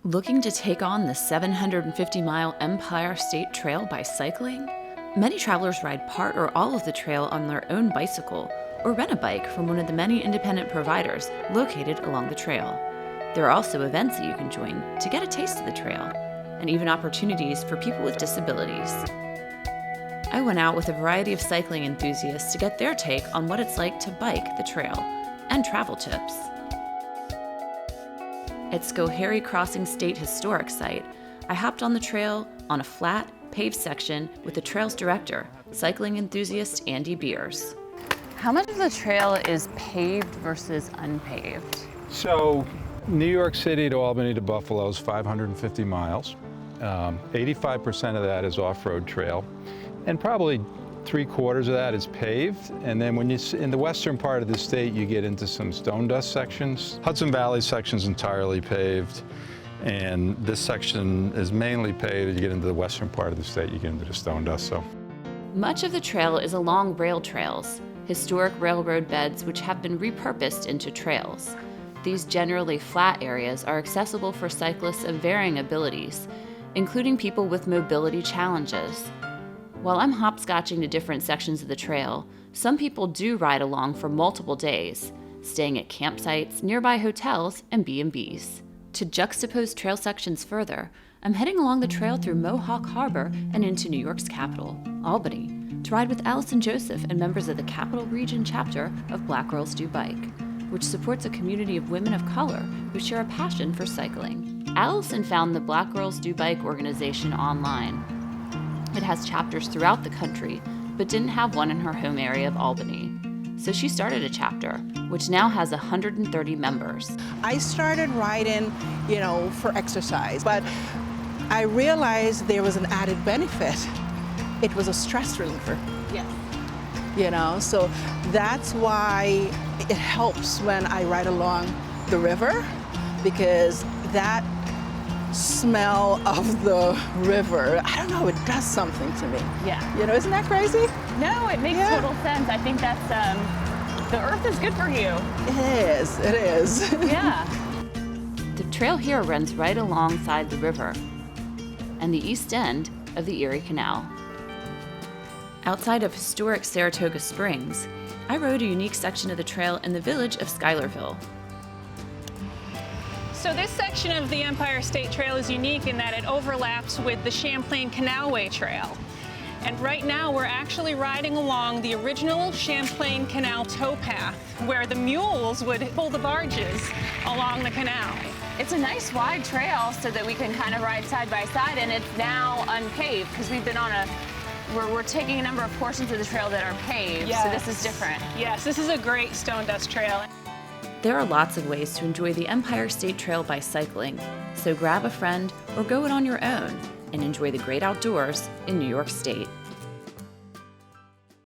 Looking to take on the 750-mile Empire State Trail by cycling? Many travelers ride part or all of the trail on their own bicycle or rent a bike from one of the many independent providers located along the trail. There are also events that you can join to get a taste of the trail, and even opportunities for people with disabilities. I went out with a variety of cycling enthusiasts to get their take on what it's like to bike the trail and travel tips. At Schoharie Crossing State Historic Site, I hopped on the trail on a flat, paved section with the trail's director, cycling enthusiast Andy Beers. How much of the trail is paved versus unpaved? So, New York City to Albany to Buffalo is 550 miles. 85% of that is off-road trail, and probably 3/4 of that is paved. And then when in the western part of the state, you get into some stone dust sections. Hudson Valley section is entirely paved, and this section is mainly paved. You get into the western part of the state, you get into the stone dust. So, much of the trail is along rail trails, historic railroad beds which have been repurposed into trails. These generally flat areas are accessible for cyclists of varying abilities, including people with mobility challenges. While I'm hopscotching to different sections of the trail, some people do ride along for multiple days, staying at campsites, nearby hotels, and B&Bs. To juxtapose trail sections further, I'm heading along the trail through Mohawk Harbor and into New York's capital, Albany, to ride with Allison Joseph and members of the Capital Region chapter of Black Girls Do Bike, which supports a community of women of color who share a passion for cycling. Allison found the Black Girls Do Bike organization online. It has chapters throughout the country, but didn't have one in her home area of Albany. So she started a chapter, which now has 130 members. I started riding, for exercise, but I realized there was an added benefit. It was a stress reliever. Yes. So that's why it helps when I ride along the river, because that smell of the river, I don't know, it does something to me. Yeah. Isn't that crazy? No, it makes total sense. I think that's, the earth is good for you. It is. Yeah. The trail here runs right alongside the river and the east end of the Erie Canal. Outside of historic Saratoga Springs, I rode a unique section of the trail in the village of Schuylerville. So this section of the Empire State Trail is unique in that it overlaps with the Champlain Canalway Trail. And right now we're actually riding along the original Champlain Canal towpath, where the mules would pull the barges along the canal. It's a nice wide trail so that we can kind of ride side by side, and it's now unpaved because we've been on we're taking a number of portions of the trail that are paved, Yes. So this is different. Yes, this is a great stone dust trail. There are lots of ways to enjoy the Empire State Trail by cycling, so grab a friend or go it on your own and enjoy the great outdoors in New York State.